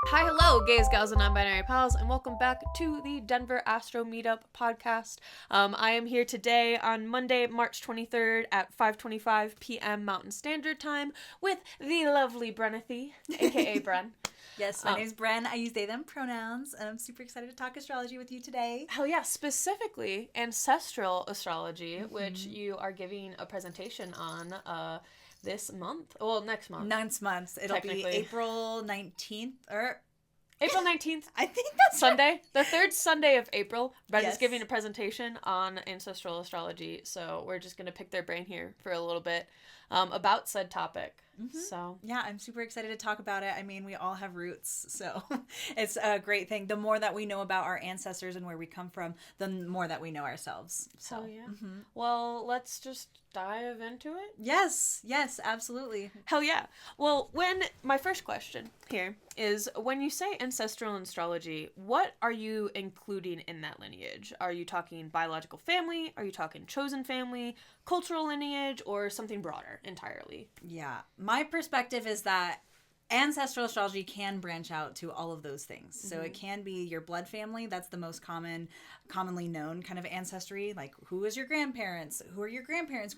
Hi, hello, gays, gals, and non-binary pals, and welcome back to the Denver Astro Meetup podcast. I am here today on Monday, March 23rd at 5:25 p.m. Mountain Standard Time with the lovely Brenathy, aka Bren. Yes, my name's Bren. I use they, them pronouns, and I'm super excited to talk astrology with you today. Hell yeah, specifically Ancestral Astrology, which you are giving a presentation on this month. Well, next month. Next month. It'll be April 19th, or... April 19th. I think that's Sunday. Right. The third Sunday of April. Bren Yes. is giving a presentation on Ancestral Astrology, so we're just going to pick their brain here for a little bit about said topic. Mm-hmm. So yeah, I'm super excited to talk about it. I mean, we all have roots, so it's a great thing. The more that we know about our ancestors and where we come from, the more that we know ourselves. So hell yeah. Mm-hmm. Well, let's just dive into it. Yes, absolutely. Hell yeah. Well, my first question here is, when you say ancestral astrology, what are you including in that lineage? Are you talking biological family? Are you talking chosen family, cultural lineage, or something broader entirely? Yeah. My perspective is that ancestral astrology can branch out to all of those things. So it can be your blood family. That's the most commonly known kind of ancestry. Like, who is your grandparents? Who are your grandparents'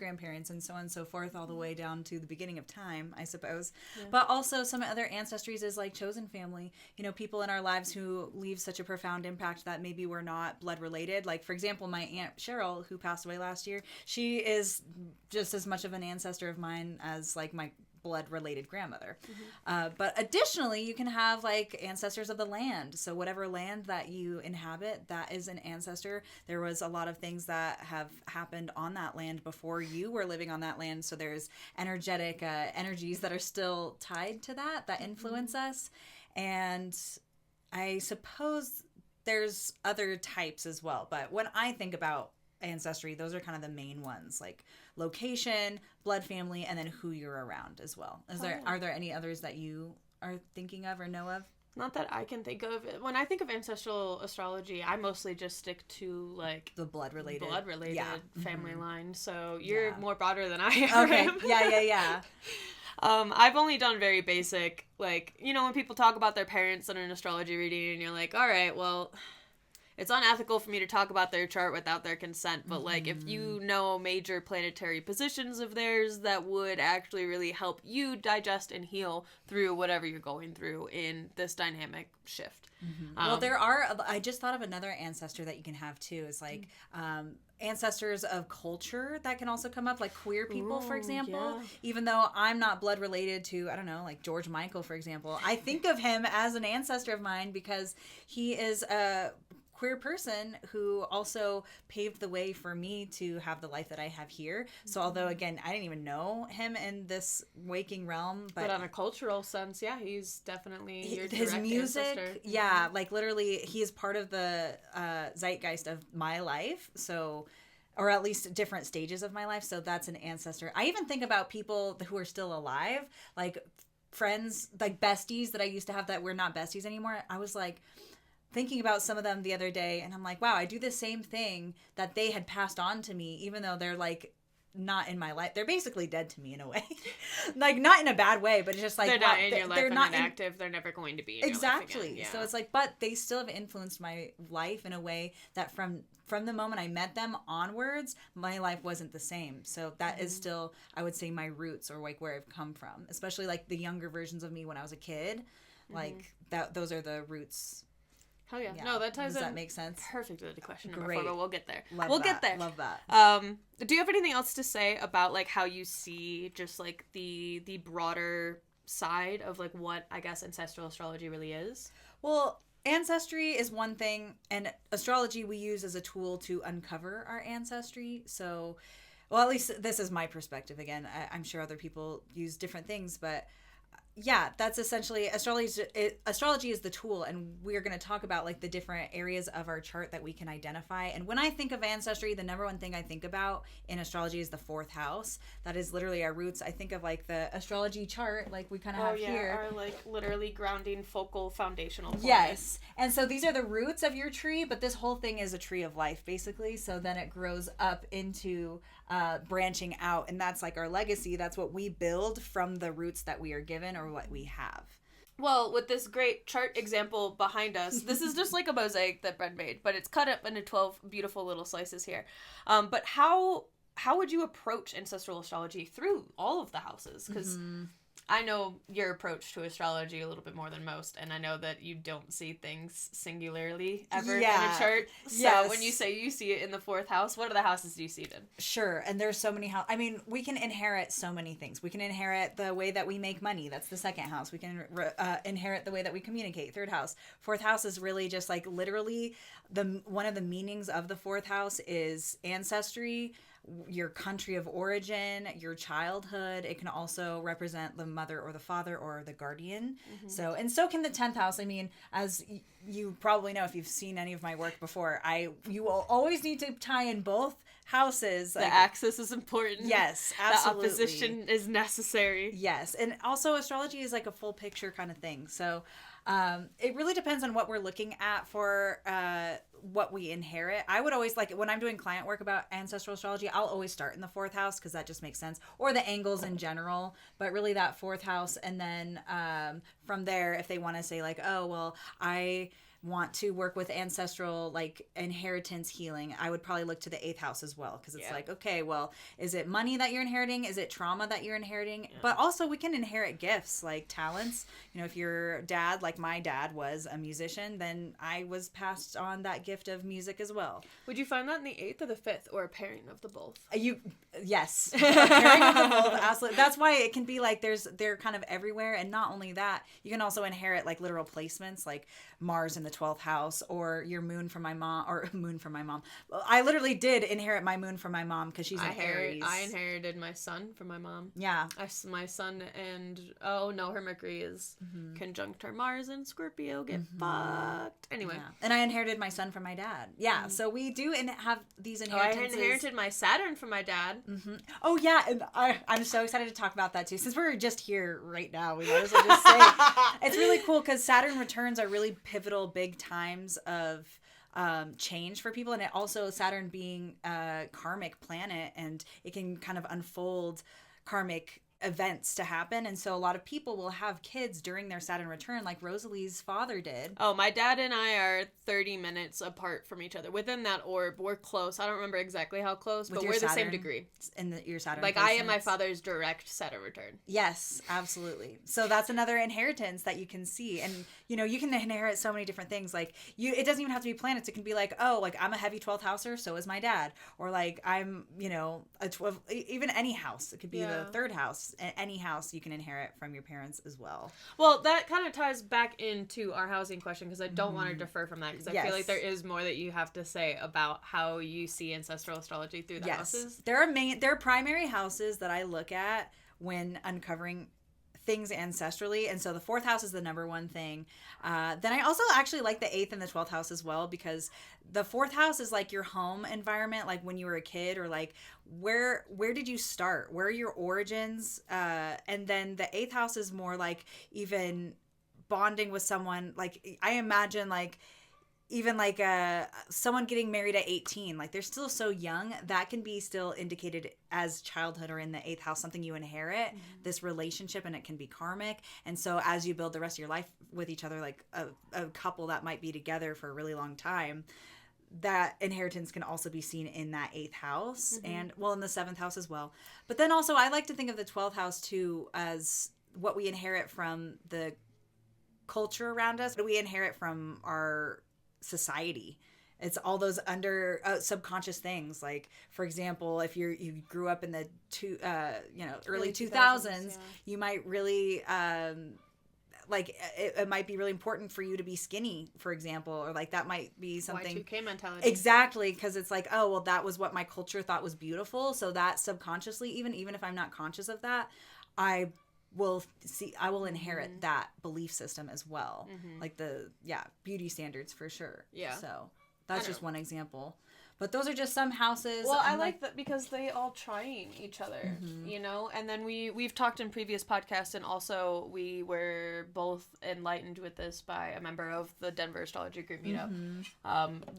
and so on and so forth, all the way down to the beginning of time, I suppose. Yeah. But also some other ancestries is like chosen family. You know, people in our lives who leave such a profound impact that maybe we're not blood related. Like, for example, my Aunt Cheryl, who passed away last year, she is just as much of an ancestor of mine as like my blood-related grandmother. But additionally, you can have like ancestors of the land. So whatever land that you inhabit, that is an ancestor. There was a lot of things that have happened on that land before you were living on that land. So there's energetic energies that are still tied to that influence us. And I suppose there's other types as well. But when I think about ancestry, those are kind of the main ones, like location, blood family, and then who you're around as well. Are there any others that you are thinking of or know of? Not that I can think of. When I think of ancestral astrology, I mostly just stick to like the blood related family line. So you're more broader than I am. Okay. Yeah. I've only done very basic, like, you know, when people talk about their parents in an astrology reading and you're like, all right, well, it's unethical for me to talk about their chart without their consent, but like if you know major planetary positions of theirs, that would actually really help you digest and heal through whatever you're going through in this dynamic shift. Well, I just thought of another ancestor that you can have too, is like ancestors of culture that can also come up, like queer people, for example. Yeah. Even though I'm not blood related to, I don't know, like George Michael, for example, I think of him as an ancestor of mine because he is a queer person who also paved the way for me to have the life that I have here. So although, again, I didn't even know him in this waking realm, but on a cultural sense, yeah, he's definitely your his direct music ancestor. Yeah, like literally he is part of the zeitgeist of my life, so, or at least different stages of my life. So that's an ancestor. I even think about people who are still alive, like friends, like besties that I used to have that we're not besties anymore. I was like thinking about some of them the other day, and I'm like, wow, I do the same thing that they had passed on to me, even though they're like not in my life. They're basically dead to me in a way. Like, not in a bad way, but it's just like, they're not in your life, they're not active, they're never going to be in your life again. Yeah. So it's like, but they still have influenced my life in a way that from the moment I met them onwards, my life wasn't the same. So that is still, I would say, my roots, or like where I've come from, especially like the younger versions of me when I was a kid. Like that, those are the roots. Hell yeah. No, that ties in. Does that make sense? Perfect to the question number 4, but we'll get there. We'll get there. Love that. Do you have anything else to say about like how you see just like the broader side of like what, I guess, ancestral astrology really is? Well, ancestry is one thing, and astrology we use as a tool to uncover our ancestry. So, well, at least this is my perspective. Again, I'm sure other people use different things, but yeah, that's essentially astrology is the tool, and we're going to talk about like the different areas of our chart that we can identify. And when I think of ancestry, the number one thing I think about in astrology is the 4th house. That is literally our roots. I think of like the astrology chart, like we kind of have here. Our like literally grounding, focal, foundational point. Yes. And so these are the roots of your tree, but this whole thing is a tree of life, basically. So then it grows up into branching out, and that's like our legacy. That's what we build from the roots that we are given or what we have. Well, with this great chart example behind us, this is just like a mosaic that Bren made, but it's cut up into 12 beautiful little slices here. But how would you approach ancestral astrology through all of the houses? Because I know your approach to astrology a little bit more than most, and I know that you don't see things singularly ever in a chart. So when you say you see it in the 4th house, what are the houses do you see it in? Sure, and there's so many I mean, we can inherit so many things. We can inherit the way that we make money. That's the 2nd house. We can inherit the way that we communicate. 3rd house. 4th house is really just like literally one of the meanings of the 4th house is ancestry, your country of origin, your childhood. It can also represent the mother or the father or the guardian. So can the 10th house. I mean, as you probably know if you've seen any of my work before, you will always need to tie in both houses. The axis is important. Yes, absolutely. The opposition is necessary. Yes, and also astrology is like a full picture kind of thing. So it really depends on what we're looking at for what we inherit. I would always, like, when I'm doing client work about ancestral astrology, I'll always start in the 4th house because that just makes sense, or the angles in general, but really that 4th house. And then from there, if they want to say like, oh, well, I want to work with ancestral, like, inheritance healing, I would probably look to the 8th house as well, because it's like, okay, well, is it money that you're inheriting? Is it trauma that you're inheriting? But also we can inherit gifts, like talents. You know, if your dad, like my dad, was a musician, then I was passed on that gift of music as well. Would you find that in the 8th or the 5th, or a pairing of the both? Yes, a pairing of the both, absolutely. That's why it can be like they're kind of everywhere. And not only that, you can also inherit like literal placements, like Mars in the 12th house, or your moon from my mom, or moon from my mom. I literally did inherit my moon from my mom because she's an Aries. I inherited my sun from my mom. Yeah. My sun and, oh no, her Mercury is conjunct her Mars in Scorpio. Get fucked. Anyway. Yeah. And I inherited my son from my dad. Yeah. So we do have these inheritances. I inherited my Saturn from my dad. Oh yeah. And I'm so excited to talk about that too. Since we're just here right now, we might as well just say it's really cool because Saturn returns are really pivotal, big times of change for people. And it also, Saturn being a karmic planet, and it can kind of unfold karmic events to happen. And so a lot of people will have kids during their Saturn return, like Rosalie's father did. Oh, my dad and I are 30 minutes apart from each other. Within that orb, we're close. I don't remember exactly how close, but we're the same degree. Your Saturn Like, I am my father's direct Saturn return. Yes, absolutely. So that's another inheritance that you can see. And, you know, you can inherit so many different things. Like, it doesn't even have to be planets. It can be like, oh, like, I'm a heavy 12th houser, so is my dad. Or, like, I'm, you know, a 12, even any house. It could be the 3rd house. Any house you can inherit from your parents as well. Well, that kind of ties back into our housing question, because I don't want to defer from that, because I feel like there is more that you have to say about how you see ancestral astrology through the houses. There are primary houses that I look at when uncovering things ancestrally, and so the 4th house is the number one thing. Then I also actually like the 8th and the 12th house as well, because the 4th house is like your home environment, like when you were a kid, or like where did you start, where are your origins, and then the 8th house is more like even bonding with someone. Like, I imagine, like, even like someone getting married at 18, like they're still so young, that can be still indicated as childhood, or in the 8th house, something you inherit, this relationship, and it can be karmic. And so as you build the rest of your life with each other, like a couple that might be together for a really long time, that inheritance can also be seen in that 8th house, and well, in the 7th house as well. But then also I like to think of the 12th house too as what we inherit from the culture around us. What do we inherit from our society? It's all those under subconscious things. Like, for example, if you grew up in the early 2000s, you might really like it might be really important for you to be skinny, for example, or like that might be something. Y2K mentality. Exactly, because it's like, oh well, that was what my culture thought was beautiful, so that subconsciously, even if I'm not conscious of that, I will inherit that belief system as well. Like the beauty standards for sure. Yeah. So that's just one example. But those are just some houses. Well, I like that because they all triune each other, you know? And then we've talked in previous podcasts, and also we were both enlightened with this by a member of the Denver Astrology Group meetup.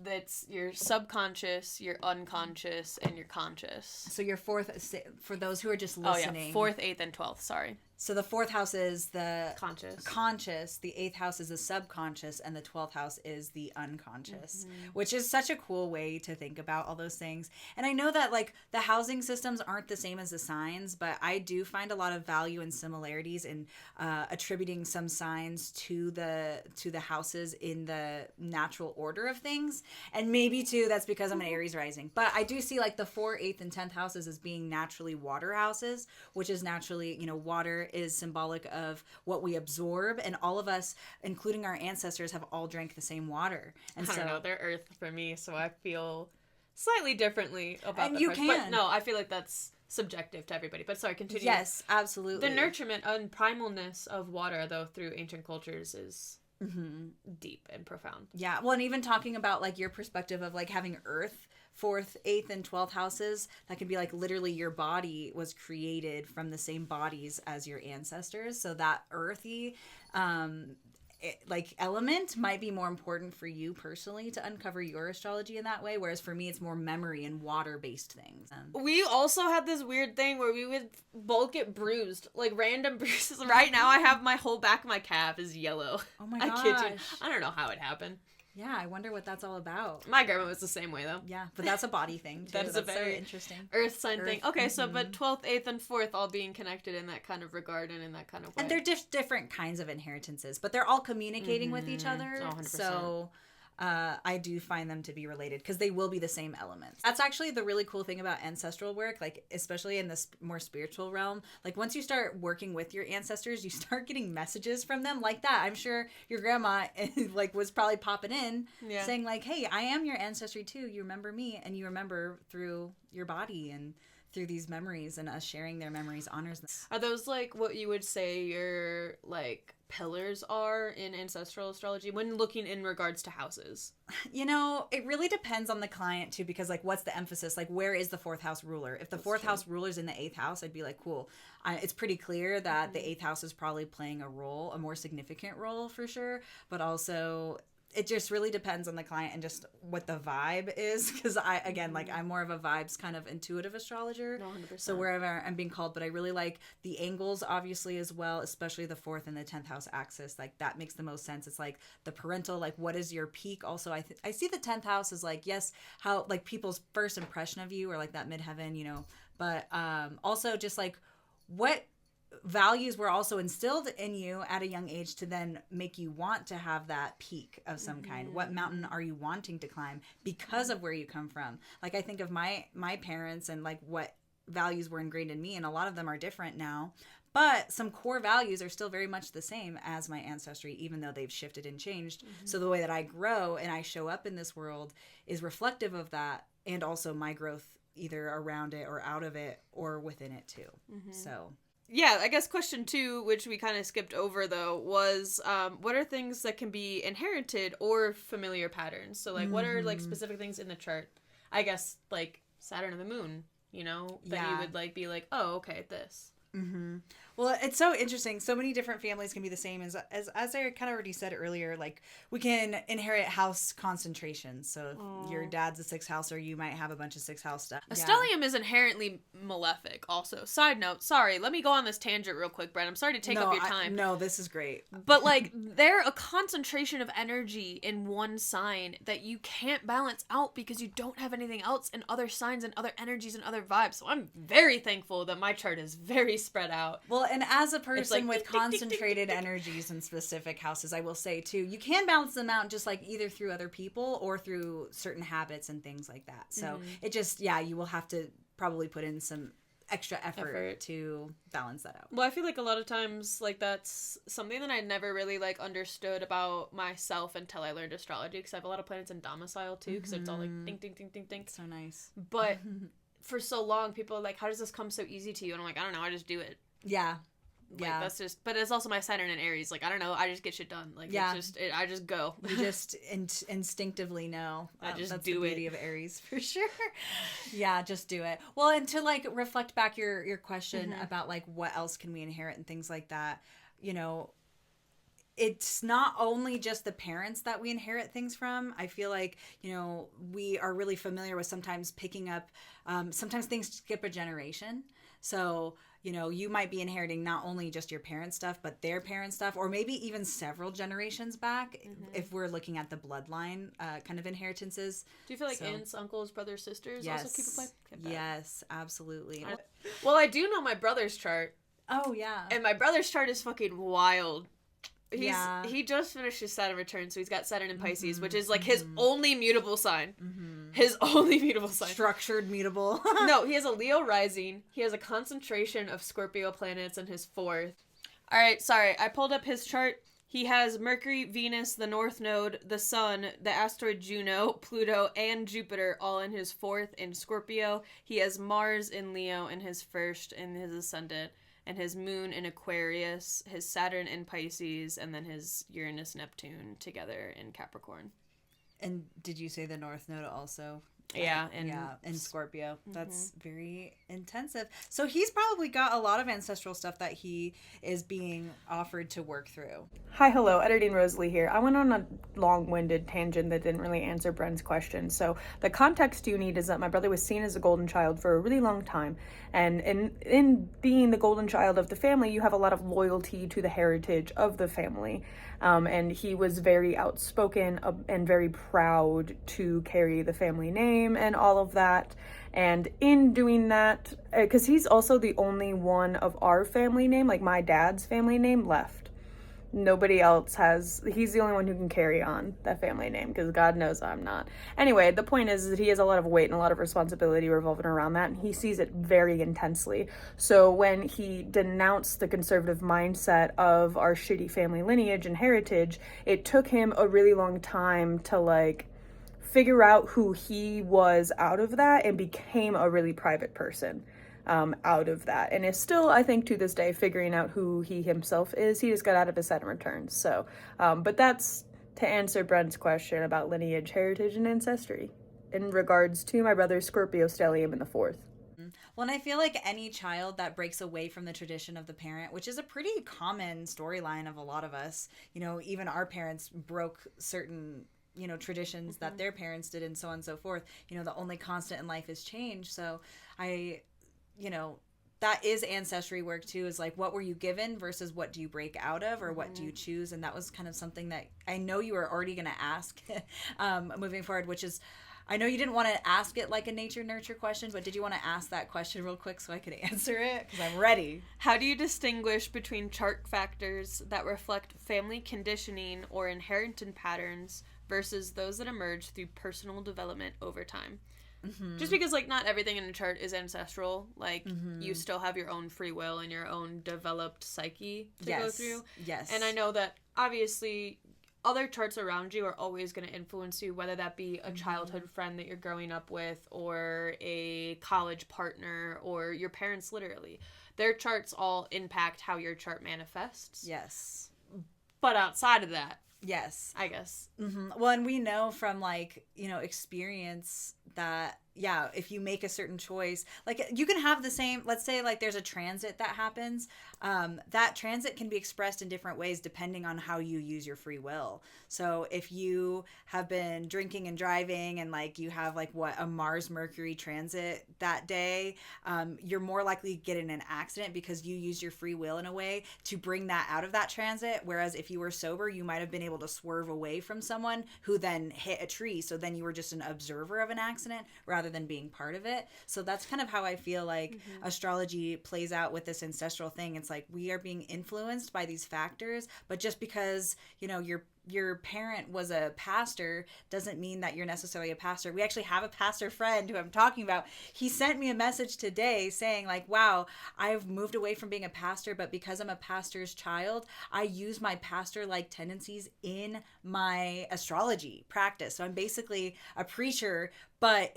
That's your subconscious, your unconscious, and your conscious. So your 4th, for those who are just listening. Oh, yeah. 4th, 8th, and 12th, sorry. So the 4th house is the conscious, the 8th house is the subconscious, and the 12th house is the unconscious, which is such a cool way to think about all those things. And I know that like the housing systems aren't the same as the signs, but I do find a lot of value and similarities in attributing some signs to the houses in the natural order of things. And maybe too, that's because I'm an Aries rising. But I do see like the 4th, 8th, and 10th houses as being naturally water houses, which is naturally, water is symbolic of what we absorb, and all of us, including our ancestors, have all drank the same water. And I don't know, they're earth for me, so I feel slightly differently about and you first. can. But no, I feel like that's subjective to everybody. But sorry, continue. Yes, absolutely. The nurturement and primalness of water, though, through ancient cultures is deep and profound. Yeah, well, and even talking about like your perspective of like having earth 4th, 8th, and 12th houses, that can be like literally your body was created from the same bodies as your ancestors. So that earthy like element might be more important for you personally to uncover your astrology in that way, whereas for me it's more memory and water based things. We also had this weird thing where we would both get bruised, like random bruises. Right now I have my whole back of my calf is yellow. Oh my gosh. I kid you. I don't know how it happened. Yeah, I wonder what that's all about. My grandma was the same way, though. Yeah, but that's a body thing, too. That's a very so interesting. Earth sign thing. Okay, so, but 12th, 8th, and 4th all being connected in that kind of regard and in that kind of way. And they're different kinds of inheritances, but they're all communicating with each other. 100%. So I do find them to be related because they will be the same elements. That's actually the really cool thing about ancestral work, like especially in this more spiritual realm. Like once you start working with your ancestors, you start getting messages from them like that. I'm sure your grandma like was probably popping in saying like, hey, I am your ancestry too. You remember me, and you remember through your body and through these memories, and us sharing their memories honors them. Are those like what you would say your like pillars are in ancestral astrology when looking in regards to houses? It really depends on the client too, because like what's the emphasis? Like where is the 4th house ruler? If the 4th house ruler's in the 8th house, I'd be like, cool. It's pretty clear that the 8th house is probably playing a role, a more significant role for sure, but also it just really depends on the client and just what the vibe is, because I'm more of a vibes kind of intuitive astrologer. 100%. So wherever I'm being called, but I really like the angles obviously as well, especially the 4th and the 10th house axis. Like that makes the most sense. It's like the parental, like what is your peak? Also, I see the 10th house as like, yes, how like people's first impression of you, or like that midheaven, but also just like what values were also instilled in you at a young age to then make you want to have that peak of some kind. What mountain are you wanting to climb because of where you come from? Like I think of my parents and like what values were ingrained in me, and a lot of them are different now, but some core values are still very much the same as my ancestry, even though they've shifted and changed. So the way that I grow and I show up in this world is reflective of that, and also my growth either around it or out of it or within it too. So yeah, I guess question 2, which we kind of skipped over though, was what are things that can be inherited or familiar patterns? So like what are like specific things in the chart? I guess like Saturn and the moon, that you would like be like, oh, okay, this. Well, it's so interesting. So many different families can be the same as I kind of already said earlier. Like we can inherit house concentrations. So if your dad's a 6th house, or you might have a bunch of 6th house stuff. A stellium is inherently malefic. Also, side note. Sorry, let me go on this tangent real quick, Bren. I'm sorry to take up your time. No, this is great. But like, they're a concentration of energy in one sign that you can't balance out because you don't have anything else in other signs and other energies and other vibes. So I'm very thankful that my chart is very spread out. Well, and as a person like, with concentrated energies in specific houses, I will say too, you can balance them out just like either through other people or through certain habits and things like that. So it just, you will have to probably put in some extra effort to balance that out. Well, I feel like a lot of times like that's something that I never really like understood about myself until I learned astrology, because I have a lot of planets in domicile too, because it's all like ding ding ding ding ding. So nice. But for so long people are like, how does this come so easy to you? And I'm like, I don't know, I just do it. Yeah. Like, that's just, but it's also my Saturn and Aries. Like, I don't know, I just get shit done. Like, it's just, I just go. You just instinctively know. That's do the beauty of Aries, for sure. Yeah, just do it. Well, and to like reflect back your question about like what else can we inherit and things like that, it's not only just the parents that we inherit things from. I feel like, we are really familiar with sometimes picking up, sometimes things skip a generation. So, you know, you might be inheriting not only just your parents' stuff, but their parents' stuff, or maybe even several generations back if we're looking at the bloodline kind of inheritances. Do you feel like aunts, uncles, brothers, sisters also keep a play? Okay, yes, absolutely. Well, I do know my brother's chart. Oh, yeah. And my brother's chart is fucking wild. He just finished his Saturn return, so he's got Saturn in Pisces, which is like his only mutable sign. His only mutable sign. Structured mutable. No, he has a Leo rising. He has a concentration of Scorpio planets in his 4th. Alright, sorry, I pulled up his chart. He has Mercury, Venus, the North Node, the Sun, the asteroid Juno, Pluto, and Jupiter all in his 4th in Scorpio. He has Mars in Leo in his 1st in his ascendant, and his Moon in Aquarius, his Saturn in Pisces, and then his Uranus, Neptune together in Capricorn. And did you say the North Node also? Yeah, in Scorpio. That's very intensive. So he's probably got a lot of ancestral stuff that he is being offered to work through. Hi, hello, editing Rosalie here. I went on a long-winded tangent that didn't really answer Bren's question. So the context you need is that my brother was seen as a golden child for a really long time. And in being the golden child of the family, you have a lot of loyalty to the heritage of the family. And he was very outspoken and very proud to carry the family name and all of that. And in doing that, because he's also the only one of our family name, like my dad's family name, left. Nobody else has. He's the only one who can carry on that family name, because God knows I'm not. Anyway, the point is that he has a lot of weight and a lot of responsibility revolving around that, and he sees it very intensely. So when he denounced the conservative mindset of our shitty family lineage and heritage, it took him a really long time to like figure out who he was out of that, and became a really private person out of that, and is still, I think, to this day figuring out who he himself is. He just got out of his Saturn returns. So but that's to answer Bren's question about lineage, heritage, and ancestry in regards to my brother's Scorpio stellium in the 4th. Well, and I feel like any child that breaks away from the tradition of the parent, which is a pretty common storyline of a lot of us, you know, even our parents broke certain, you know, traditions that their parents did, and so on and so forth. You know, the only constant in life is change. So you know, that is ancestry work too, is like, what were you given versus what do you break out of, or what do you choose? And that was kind of something that I know you were already going to ask moving forward, which is, I know you didn't want to ask it like a nature nurture question, but did you want to ask that question real quick so I could answer it? Because I'm ready. How do you distinguish between chart factors that reflect family conditioning or inherited patterns versus those that emerge through personal development over time? Just because, like, not everything in a chart is ancestral. Like, you still have your own free will and your own developed psyche to go through. Yes. And I know that, obviously, other charts around you are always going to influence you, whether that be a childhood friend that you're growing up with, or a college partner, or your parents, literally. Their charts all impact how your chart manifests. Yes. But outside of that, yes, I guess. Well, and we know from, like, you know, experience that, yeah, if you make a certain choice, like, you can have the same, let's say, like, there's a transit that happens. That transit can be expressed in different ways depending on how you use your free will. So if you have been drinking and driving, and, like, you have, like, a Mars Mercury transit that day, you're more likely to get in an accident because you use your free will in a way to bring that out of that transit. Whereas if you were sober, you might have been able to swerve away from someone who then hit a tree. So then you were just an observer of an accident rather than being part of it. So that's kind of how I feel like astrology plays out with this ancestral thing. It's like, we are being influenced by these factors, but just because, you know, your parent was a pastor doesn't mean that you're necessarily a pastor. We actually have a pastor friend who I'm talking about. He sent me a message today saying, like, wow, I've moved away from being a pastor, but because I'm a pastor's child, I use my pastor-like tendencies in my astrology practice. So I'm basically a preacher, but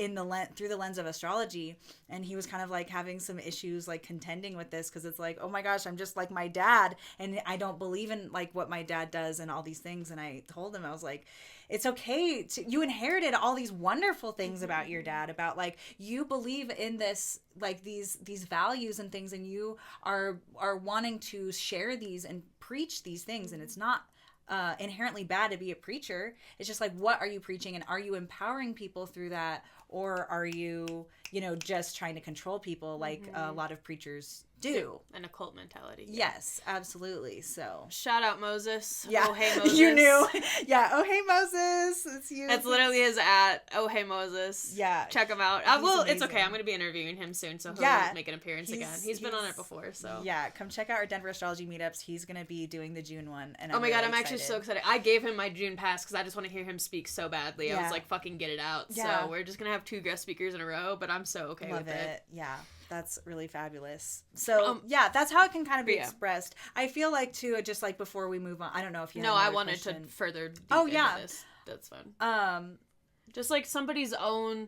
through the lens of astrology. And he was kind of like having some issues, like, contending with this, because it's like, oh my gosh, I'm just like my dad, and I don't believe in, like, what my dad does and all these things. And I told him, I was like, it's okay you inherited all these wonderful things about your dad, about, like, you believe in this, like, these values and things, and you are wanting to share these and preach these things. And it's not inherently bad to be a preacher. It's just like, what are you preaching, and are you empowering people through that, or are you, you know, just trying to control people, like a lot of preachers do. An occult mentality. Yes, absolutely. So shout out Moses. Yeah. Oh hey Moses. You knew. Yeah. Oh hey Moses. It's you. It's literally his at Oh hey Moses. Yeah. Check him out. He's Well, amazing. it's okay. I'm going to be interviewing him soon, so he'll make an appearance again. He's been on it before, so. Yeah, come check out our Denver astrology meetups. He's going to be doing the June one. And oh my god, really I'm actually so excited. I gave him my June pass because I just want to hear him speak so badly. Yeah. I was like, fucking get it out. Yeah. So we're just going to have 2 guest speakers in a row, but I'm so okay Love with it. Yeah, that's really fabulous. So, yeah, that's how it can kind of be yeah. expressed. I feel like, too, just like before we move on, I don't know if you No, have I another wanted question. to further deep into this. That's fun. Just like somebody's own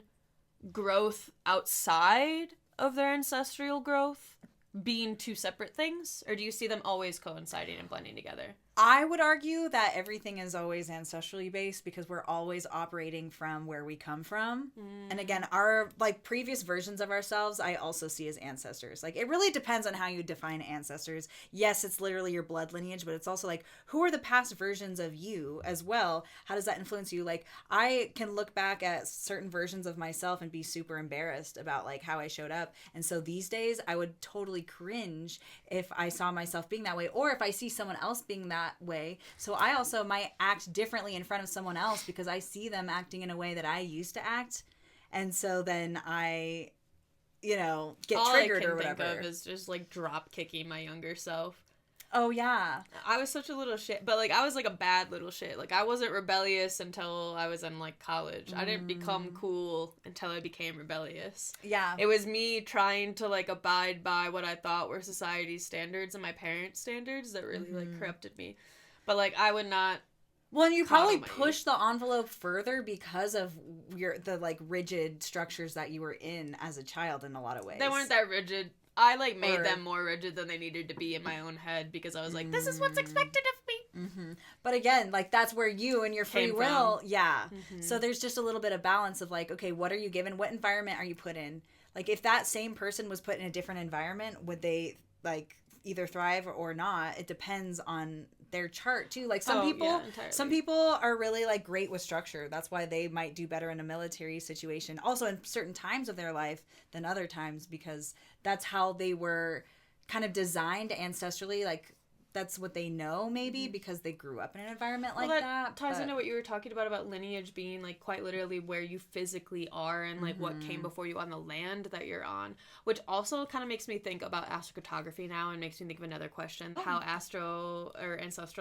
growth outside of their ancestral growth being 2 separate things, or do you see them always coinciding and blending together? I would argue that everything is always ancestrally based because we're always operating from where we come from. And again, our like previous versions of ourselves, I also see as ancestors. Like it really depends on how you define ancestors. Yes, it's literally your blood lineage, but it's also like who are the past versions of you as well? How does that influence you? Like I can look back at certain versions of myself and be super embarrassed about like how I showed up. And so these days I would totally cringe if I saw myself being that way or if I see someone else being that way. So I also might act differently in front of someone else because I see them acting in a way that I used to act. And so then I, get triggered or whatever. All I can think of is just like drop kicking my younger self. Oh, yeah. I was such a little shit, but like I was like a bad little shit. Like I wasn't rebellious until I was in like college. I didn't become cool until I became rebellious. Yeah. It was me trying to like abide by what I thought were society's standards and my parents' standards that really like corrupted me. But like I would not. Well, and you probably pushed the envelope further because of the like rigid structures that you were in as a child in a lot of ways. They weren't that rigid. I like made them more rigid than they needed to be in my own head because I was like, this is what's expected of me. Mm-hmm. But again, like that's where you and your free will, So there's just a little bit of balance of like, okay, what are you given? What environment are you put in? Like if that same person was put in a different environment, would they like either thrive or not? It depends on their chart too. Like some people are really like great with structure. That's why they might do better in a military situation. Also in certain times of their life than other times because that's how they were kind of designed ancestrally. Like that's what they know maybe because they grew up in an environment like that. Ties into what you were talking about lineage being like quite literally where you physically are and like what came before you on the land that you're on, which also kind of makes me think about astrocartography now and makes me think of another question, how ancestral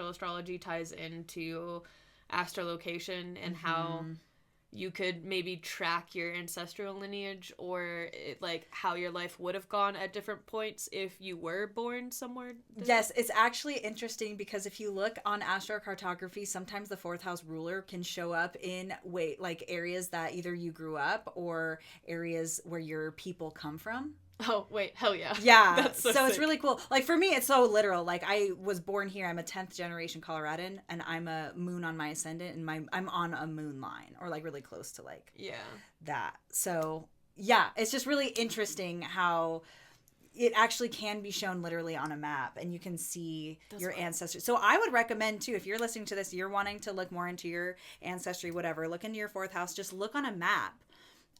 astrology ties into astrolocation and how you could maybe track your ancestral lineage or like how your life would have gone at different points if you were born somewhere. Yes, it's actually interesting because if you look on astrocartography, sometimes the 4th house ruler can show up in like areas that either you grew up or areas where your people come from. Oh, wait, hell yeah. Yeah, That's so it's really cool. Like, for me, it's so literal. Like, I was born here. I'm a 10th generation Coloradan, and I'm a moon on my ascendant, and I'm on a moon line, or, like, really close to, like, that. So, yeah, it's just really interesting how it actually can be shown literally on a map, and you can see your ancestors. So I would recommend, too, if you're listening to this, you're wanting to look more into your ancestry, whatever, look into your 4th house, just look on a map.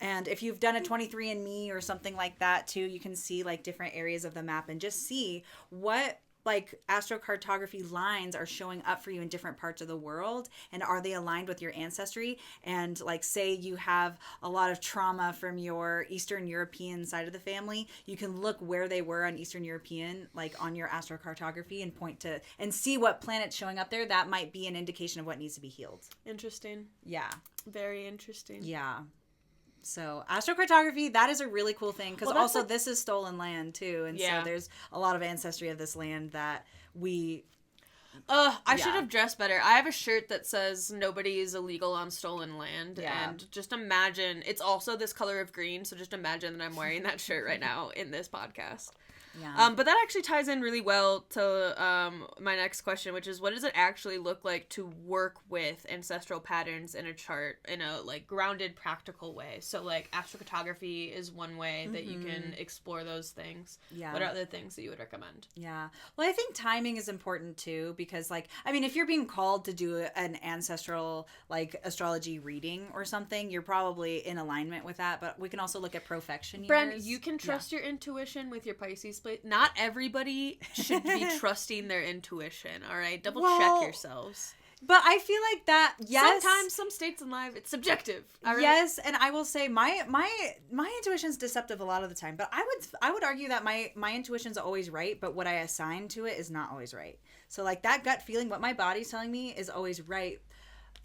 And if you've done a 23andMe or something like that too, you can see like different areas of the map and just see what like astrocartography lines are showing up for you in different parts of the world, and are they aligned with your ancestry? And like say you have a lot of trauma from your Eastern European side of the family, you can look where they were on Eastern European like on your astrocartography and point to and see what planet's showing up there. That might be an indication of what needs to be healed. Interesting. Yeah. Very interesting. Yeah. So astrocartography, that is a really cool thing because also this is stolen land too, and so there's a lot of ancestry of this land that we. I should have dressed better. I have a shirt that says "Nobody is illegal on stolen land," and just imagine it's also this color of green. So just imagine that I'm wearing that shirt right now in this podcast. Yeah. But that actually ties in really well to my next question, which is what does it actually look like to work with ancestral patterns in a chart in a like grounded, practical way? So like astrocartography is one way that you can explore those things. Yeah. What are other things that you would recommend? Yeah. Well, I think timing is important too because like I mean if you're being called to do an ancestral like astrology reading or something, you're probably in alignment with that. But we can also look at profection years. Bren, you can trust your intuition with your Pisces place. Not everybody should be trusting their intuition, all right? Double Well, check yourselves. But I feel like that, yes. Sometimes, some states in life, it's subjective. All right? Yes, and I will say my intuition's deceptive a lot of the time, but I would argue that my intuition's always right, but what I assign to it is not always right. So like that gut feeling, what my body's telling me is always right.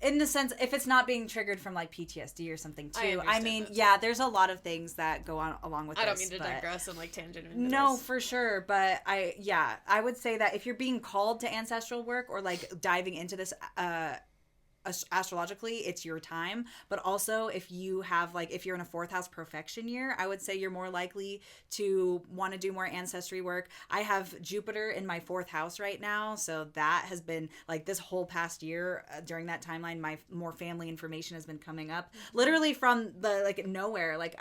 In the sense, if it's not being triggered from like PTSD or something too. I mean, yeah, there's a lot of things that go on along with this. I don't mean to digress and like tangent into No, this. for sure. But I would say that if you're being called to ancestral work or like diving into this astrologically, it's your time. But also if you have like, if you're in a 4th house perfection year, I would say you're more likely to want to do more ancestry work. I have Jupiter in my 4th house right now, so that has been like this whole past year during that timeline, my more family information has been coming up literally from the like nowhere. Like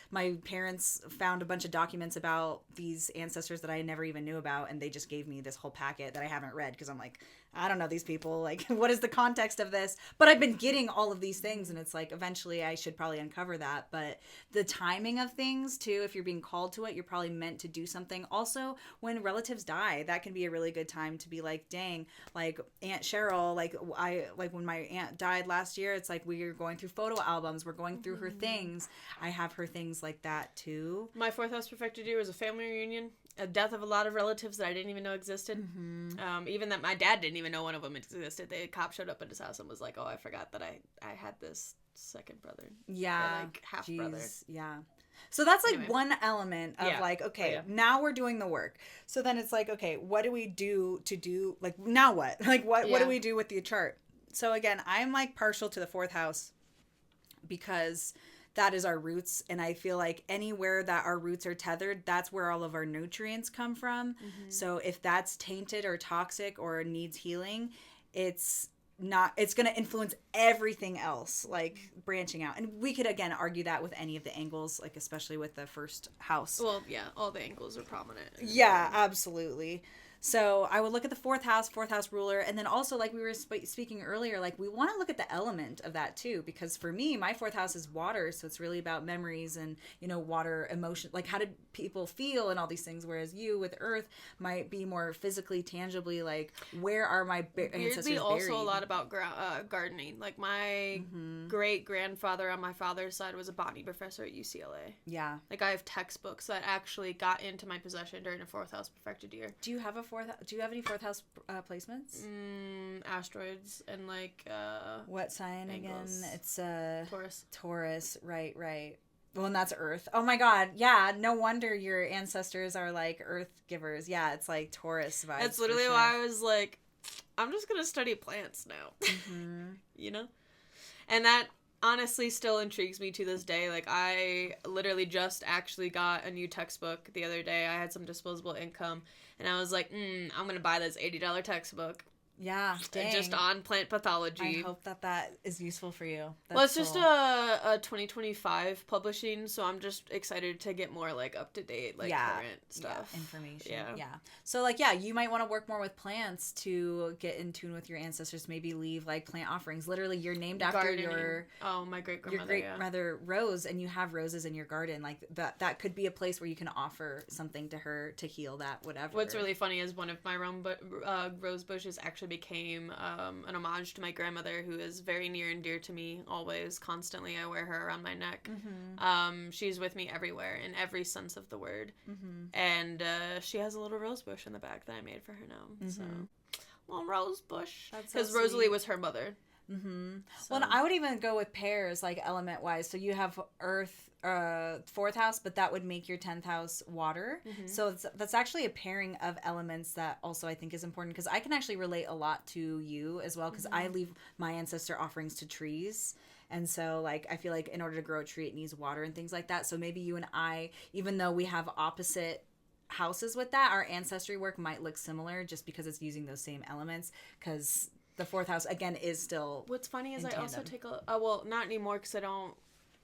my parents found a bunch of documents about these ancestors that I never even knew about, and they just gave me this whole packet that I haven't read because I'm like, I don't know these people, like what is the context of this? But I've been getting all of these things, and it's like eventually I should probably uncover that. But the timing of things too, if you're being called to it, you're probably meant to do something. Also, when relatives die, that can be a really good time to be like, dang, like Aunt Cheryl, like when my aunt died last year, it's like we are going through photo albums, we're going through her things. I have her things like that too. My 4th house perfected year was a family reunion, a death of a lot of relatives that I didn't even know existed. Even that my dad didn't even know one of them existed. The cop showed up at his house and was like, oh, I forgot that I had this second brother. Yeah. Or like half brother. Yeah. So that's like Anyway. one element of like, okay, now we're doing the work. So then it's like, okay, what do we do to do, like, now what? Like, what do we do with the chart? So again, I'm like partial to the 4th house because that is our roots. And I feel like anywhere that our roots are tethered, that's where all of our nutrients come from. So if that's tainted or toxic or needs healing, it's going to influence everything else, like branching out. And we could again argue that with any of the angles, like especially with the 1st house. Well, yeah, all the angles are prominent. Yeah, absolutely. So I would look at the 4th house ruler. And then also, like we were speaking earlier, like we want to look at the element of that too. Because for me, my 4th house is water. So it's really about memories and, you know, water, emotion. Like how did people feel and all these things. Whereas you with earth might be more physically, tangibly, like where are my ancestors buried? Also a lot about gardening. Like my great-grandfather on my father's side was a botany professor at UCLA. Yeah. Like I have textbooks that actually got into my possession during a 4th house perfected year. Do you have any 4th house placements? Asteroids and like what sign angles. Again? It's Taurus. Right. Well, and that's Earth. Oh my God. Yeah. No wonder your ancestors are like Earth givers. Yeah. It's like Taurus vibes. That's literally why I was like, I'm just going to study plants now. You know? And that honestly still intrigues me to this day. Like I literally just actually got a new textbook the other day. I had some disposable income and I was like, I'm going to buy this $80 textbook. Yeah, dang. Just on plant pathology. I hope that is useful for you. Well, it's just a 2025 publishing, so I'm just excited to get more like up to date, like current stuff, information. Yeah. So like, you might want to work more with plants to get in tune with your ancestors. Maybe leave like plant offerings. Literally, you're named after my great grandmother. Your great grandmother Rose, and you have roses in your garden. Like that could be a place where you can offer something to her to heal that whatever. What's really funny is one of my rose bushes actually became an homage to my grandmother, who is very near and dear to me always, constantly. I wear her around my neck. She's with me everywhere in every sense of the word. And she has a little rose bush in the back that I made for her now. So, little rose bush. Because so Rosalie was her mother. So. Well, I would even go with pairs, like element wise. So you have Earth, 4th house, but that would make your 10th house water. So that's actually a pairing of elements that also I think is important, because I can actually relate a lot to you as well, because I leave my ancestor offerings to trees. And so, like, I feel like in order to grow a tree, it needs water and things like that. So maybe you and I, even though we have opposite houses with that, our ancestry work might look similar just because it's using those same elements, because the 4th house again is still. What's funny is I tandem. also take well, not anymore, because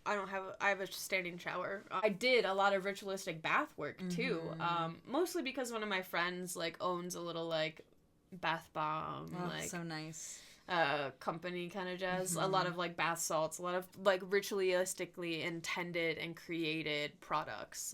I have a standing shower. I did a lot of ritualistic bath work too, mostly because one of my friends like owns a little like bath bomb. Oh, like so nice. company kind of jazz. A lot of like bath salts, a lot of like ritualistically intended and created products.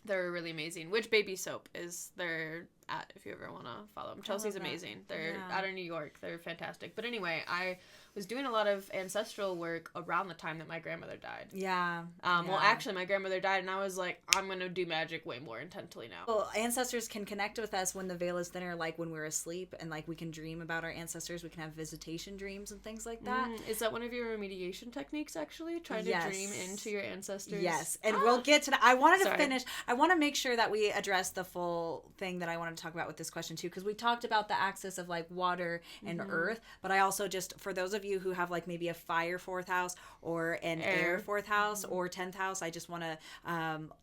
They're really amazing. Which Baby Soap is their at if you ever want to follow them. Chelsea's amazing. They're out of New York. They're fantastic. But anyway, I was doing a lot of ancestral work around the time that my grandmother died. Well, actually, my grandmother died, and I was like, I'm going to do magic way more intensely now. Well, ancestors can connect with us when the veil is thinner, like when we're asleep, and like we can dream about our ancestors. We can have visitation dreams and things like that. Is that one of your remediation techniques, actually? Trying to dream into your ancestors? Yes, and we'll get to that. I wanted to finish. I want to make sure that we address the full thing that I wanted to talk about with this question, too, because we talked about the axis of like water and earth, but I also just, for those of you who have like maybe a fire 4th house or an air 4th house or 10th house, I just want to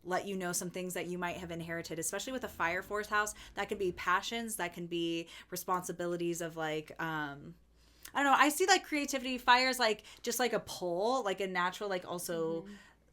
let you know some things that you might have inherited, especially with a fire 4th house. That could be passions, that can be responsibilities of like I don't know, I see like creativity. Fire is like just like a pull, like a natural, like also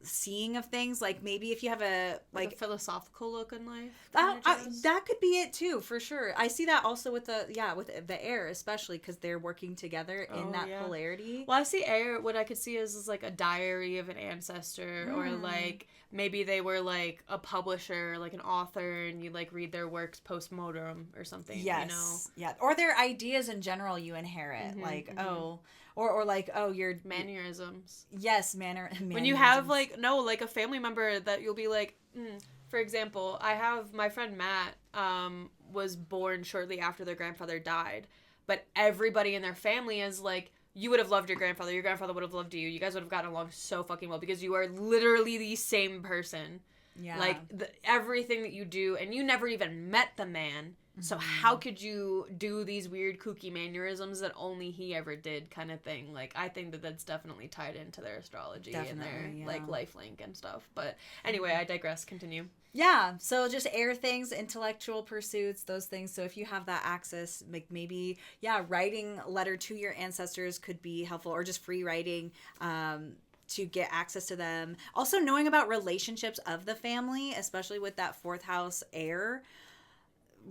seeing of things. Like maybe if you have a like a philosophical look in life, that could be it too, for sure. I see that also with the air, especially because they're working together in that polarity. Well, I see air, what I could see is like a diary of an ancestor, or like maybe they were like a publisher, like an author, and you like read their works post-mortem or something. Yes. Or their ideas in general you inherit, like Or like, your mannerisms. Yes, mannerisms. When you have like a family member that you'll be like, for example, I have my friend Matt was born shortly after their grandfather died, but everybody in their family is like, you would have loved your grandfather would have loved you guys would have gotten along so fucking well because you are literally the same person. Like everything that you do, and you never even met the man. So how could you do these weird kooky mannerisms that only he ever did, kind of thing? Like, I think that that's definitely tied into their astrology and their like life link and stuff. But anyway, I digress. Continue. Yeah, so just air things, intellectual pursuits, those things. So if you have that access, like maybe writing a letter to your ancestors could be helpful, or just free writing to get access to them. Also knowing about relationships of the family, especially with that 4th house air.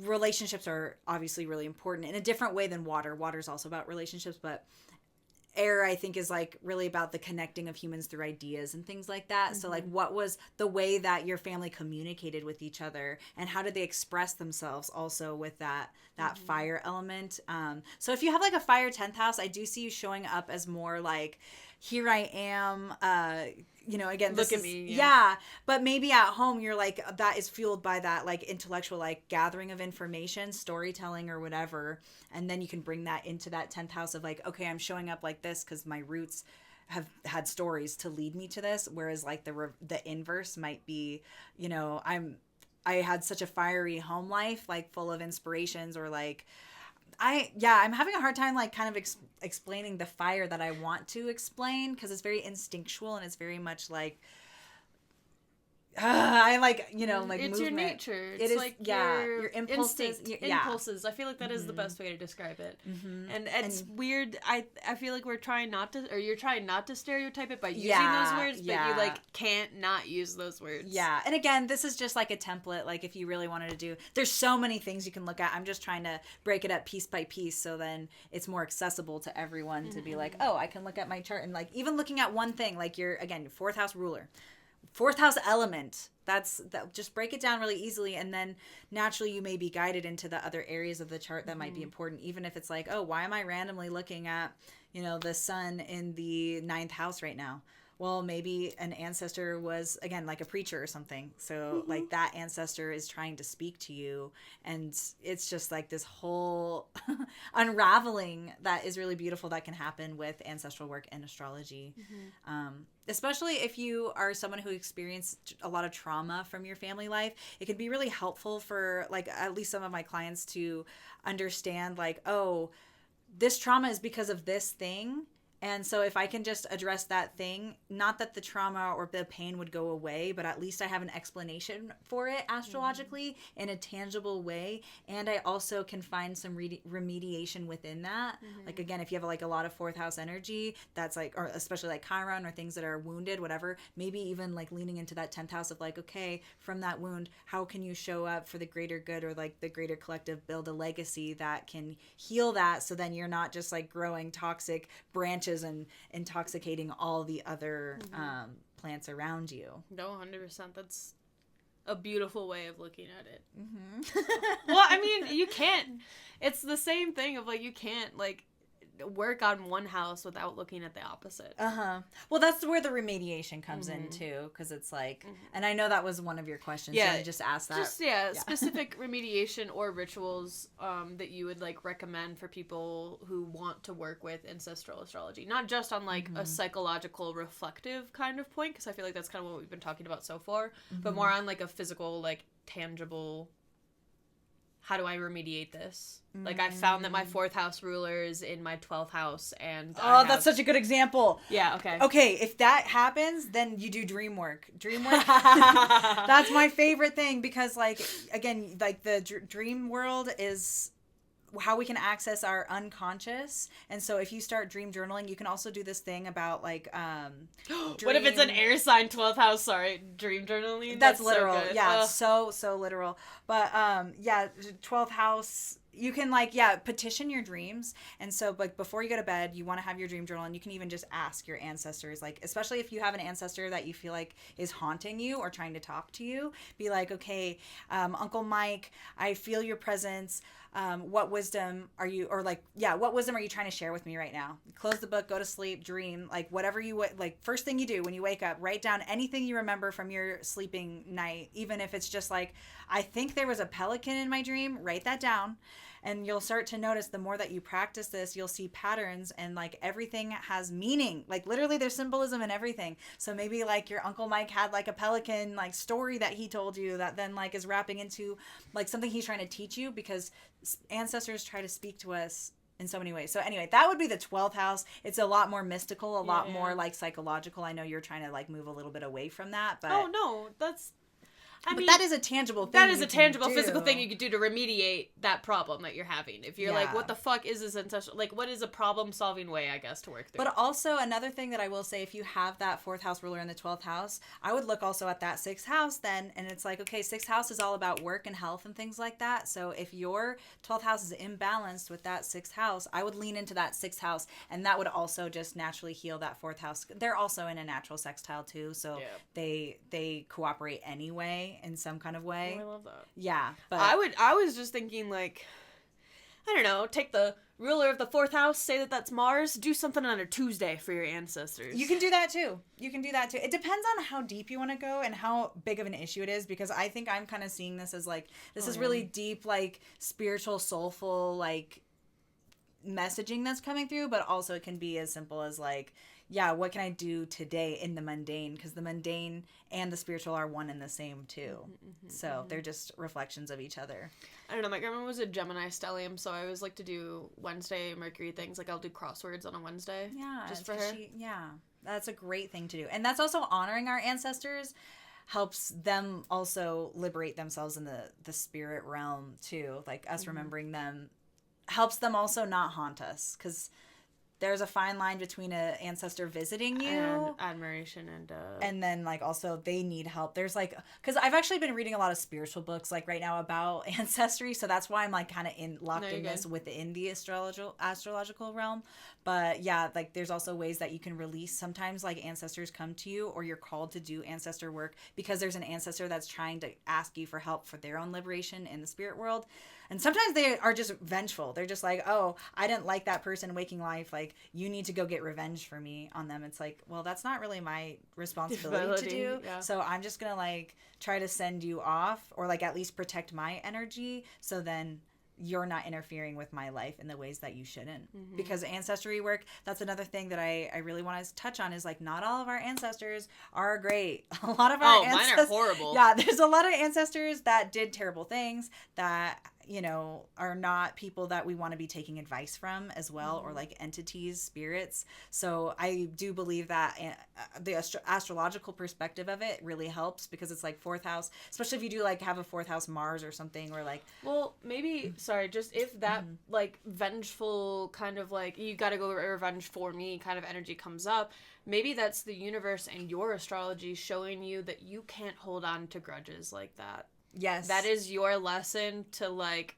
Relationships are obviously really important in a different way than water. Water is also about relationships, but air, I think, is like really about the connecting of humans through ideas and things like that. So like, what was the way that your family communicated with each other, and how did they express themselves also with that fire element? So if you have like a fire 10th house, I do see you showing up as more like, here I am, again, look at me. But maybe at home you're like, that is fueled by that like intellectual, like gathering of information, storytelling or whatever, and then you can bring that into that 10th house of like, okay, I'm showing up like this because my roots have had stories to lead me to this, whereas like the inverse might be, I had such a fiery home life, like full of inspirations, or like I'm having a hard time like kind of explaining the fire that I want to explain, because it's very instinctual and it's very much like I like, like it's movement. Your nature. It is like your impulses. Impulses. I feel like that is the best way to describe it. And it's weird. I feel like we're trying not to, or you're trying not to stereotype it by using those words, but you like can't not use those words. Yeah. And again, this is just like a template. Like if you really wanted to do, there's so many things you can look at. I'm just trying to break it up piece by piece, so then it's more accessible to everyone to be like, oh, I can look at my chart, and like even looking at one thing, like your 4th house ruler. 4th house element, that just break it down really easily, and then naturally you may be guided into the other areas of the chart that might be important, even if it's like, oh, why am I randomly looking at the sun in the 9th house right now? Well, maybe an ancestor was, again, like a preacher or something. So like that ancestor is trying to speak to you. And it's just like this whole unraveling that is really beautiful that can happen with ancestral work and astrology. Especially if you are someone who experienced a lot of trauma from your family life, it could be really helpful for like at least some of my clients to understand like, oh, this trauma is because of this thing. And so if I can just address that thing, not that the trauma or the pain would go away, but at least I have an explanation for it astrologically in a tangible way. And I also can find some remediation within that. Like, again, if you have like a lot of fourth house energy, that's like, or especially like Chiron or things that are wounded, whatever, maybe even like leaning into that 10th house of like, okay, from that wound, how can you show up for the greater good or like the greater collective, build a legacy that can heal that, so then you're not just like growing toxic branches and intoxicating all the other plants around you. No, 100%. That's a beautiful way of looking at it. Well, I mean, you can't. It's the same thing of like, you can't like work on one house without looking at the opposite. Well, that's where the remediation comes in too, because it's like, and I know that was one of your questions. Yeah, so I just asked that. Just specific remediation or rituals that you would like recommend for people who want to work with ancestral astrology, not just on like a psychological reflective kind of point, because I feel like that's kind of what we've been talking about so far, but more on like a physical, like tangible, how do I remediate this? Like, I found that my 4th house ruler is in my 12th house, and that's such a good example. Yeah, okay. Okay, if that happens, then you do dream work. Dream work, that's my favorite thing, because, like, again, like, the dream world is how we can access our unconscious. And so if you start dream journaling, you can also do this thing about like what if it's an air sign 12th house, sorry, dream journaling? That's literal. So yeah, so literal. But 12th house, you can like petition your dreams. And so like before you go to bed, you want to have your dream journal, and you can even just ask your ancestors, like especially if you have an ancestor that you feel like is haunting you or trying to talk to you, be like, okay, Uncle Mike, I feel your presence. What wisdom are you, or like, what wisdom are you trying to share with me right now? Close the book, go to sleep, dream, like whatever you like. First thing you do when you wake up, write down anything you remember from your sleeping night, even if it's just like, I think there was a pelican in my dream. Write that down. And you'll start to notice the more that you practice this, you'll see patterns, and like everything has meaning. Like literally there's symbolism in everything. So maybe like your Uncle Mike had like a pelican like story that he told you that then like is wrapping into like something he's trying to teach you, because ancestors try to speak to us in so many ways. So anyway, that would be the 12th house. It's a lot more mystical, a lot more like psychological. I know you're trying to like move a little bit away from that, but oh no, I mean, that is a tangible thing. That is a tangible physical thing you could do to remediate that problem that you're having. If you're like, what the fuck is this ancestral? Like, what is a problem-solving way, I guess, to work through? But also, another thing that I will say, if you have that 4th house ruler in the 12th house, I would look also at that 6th house then, and it's like, okay, 6th house is all about work and health and things like that. So if your 12th house is imbalanced with that 6th house, I would lean into that 6th house, and that would also just naturally heal that 4th house. They're also in a natural sextile too, so they cooperate anyway in some kind of way. Oh, I love that. Yeah, but I was just thinking like, I don't know, take the ruler of the 4th house, say that that's Mars, do something on a Tuesday for your ancestors. You can do that too. It depends on how deep you want to go and how big of an issue it is, because I think I'm kind of seeing this as like, this is really deep, like spiritual, soulful, like messaging that's coming through, but also it can be as simple as like, what can I do today in the mundane? Because the mundane and the spiritual are one and the same too. So they're just reflections of each other. I don't know, my grandma was a Gemini stellium, so I always like to do Wednesday Mercury things. Like I'll do crosswords on a Wednesday. Yeah. Just for her. That's a great thing to do. And that's also honoring our ancestors helps them also liberate themselves in the spirit realm too. Like us remembering them helps them also not haunt us, because there's a fine line between an ancestor visiting you and admiration and then like also they need help. There's like, because I've actually been reading a lot of spiritual books like right now about ancestry, so that's why I'm like kind of locked in this within the astrological realm. But like there's also ways that you can release. Sometimes like ancestors come to you, or you're called to do ancestor work because there's an ancestor that's trying to ask you for help for their own liberation in the spirit world. And sometimes they are just vengeful. They're just like, oh, I didn't like that person in waking life. Like, you need to go get revenge for me on them. It's like, well, that's not really my responsibility to do. Yeah. So I'm just going to like try to send you off, or like at least protect my energy. So then you're not interfering with my life in the ways that you shouldn't. Because ancestry work, that's another thing that I really want to touch on, is like not all of our ancestors are great. A lot of our mine are horrible. Yeah, there's a lot of ancestors that did terrible things, that are not people that we want to be taking advice from as well, or like entities, spirits. So I do believe that the astrological perspective of it really helps, because it's like fourth house, especially if you do like have a fourth house Mars or something, or like, well, maybe, sorry, just if that like vengeful kind of like you gotta go revenge for me kind of energy comes up, maybe that's the universe and your astrology showing you that you can't hold on to grudges like that. yes, That is your lesson to, like,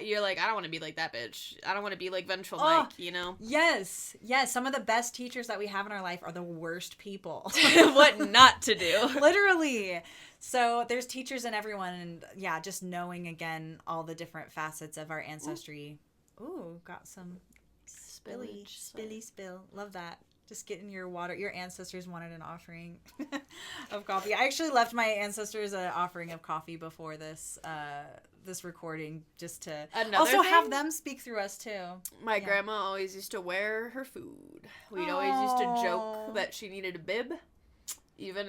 you're like, I don't want to be like that bitch. I don't want to be like vengeful Mike, Yes. Some of the best teachers that we have in our life are the worst people. What not to do. Literally. So there's teachers in everyone, and yeah, just knowing, again, all the different facets of our ancestry. Ooh, got some spill. Love that. Just getting your water. Your ancestors wanted an offering of coffee. I actually left my ancestors an offering of coffee before this recording, just to also have them speak through us too. My grandma always used to wear her food. We'd always used to joke that she needed a bib. Even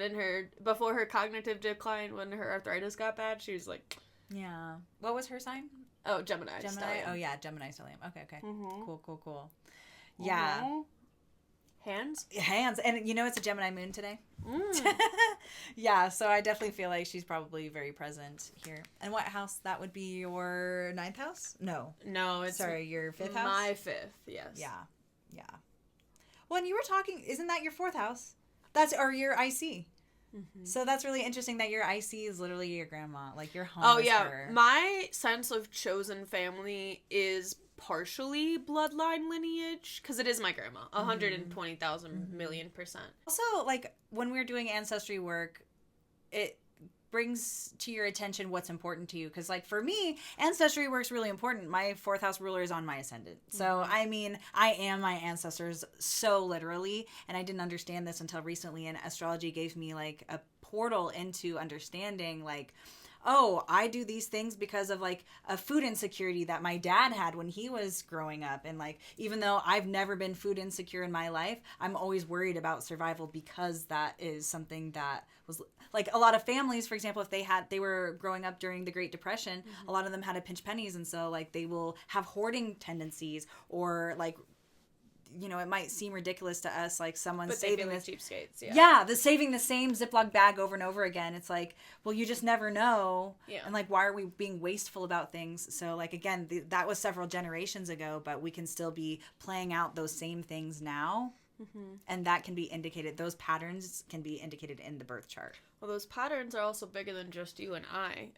before her cognitive decline, when her arthritis got bad, she was like... Yeah. What was her sign? Oh, Gemini. Stellium. Oh, yeah, Gemini stellium. Okay. Mm-hmm. Cool. Yeah. Mm-hmm. Hands. And it's a Gemini moon today. Yeah, so I definitely feel like she's probably very present here. And what house? That would be your 9th house? No, it's your 5th house. My 5th, yes. Yeah. Well, and you were talking, isn't that your 4th house? Or your IC. Mm-hmm. So that's really interesting that your IC is literally your grandma, like your home. Oh yeah, my sense of chosen family is partially bloodline lineage, because it is my grandma, 120,000 million %. Also, like, when we're doing ancestry work, it brings to your attention what's important to you, because, like, for me, ancestry work's really important. My 4th house ruler is on my ascendant, so I mean, I am my ancestors so literally, and I didn't understand this until recently, and astrology gave me like a portal into understanding, like, oh, I do these things because of like a food insecurity that my dad had when he was growing up. And like, even though I've never been food insecure in my life, I'm always worried about survival, because that is something that was like a lot of families, for example, if they were growing up during the Great Depression, a lot of them had to pinch pennies. And so like they will have hoarding tendencies, or like, it might seem ridiculous to us, like someone's saving this cheapskates. Saving the same Ziploc bag over and over again. It's like, well, you just never know. Yeah. And like, why are we being wasteful about things? So like, again, that was several generations ago, but we can still be playing out those same things now. Mm-hmm. And that can be indicated, those patterns can be indicated in the birth chart. Well, those patterns are also bigger than just you and I.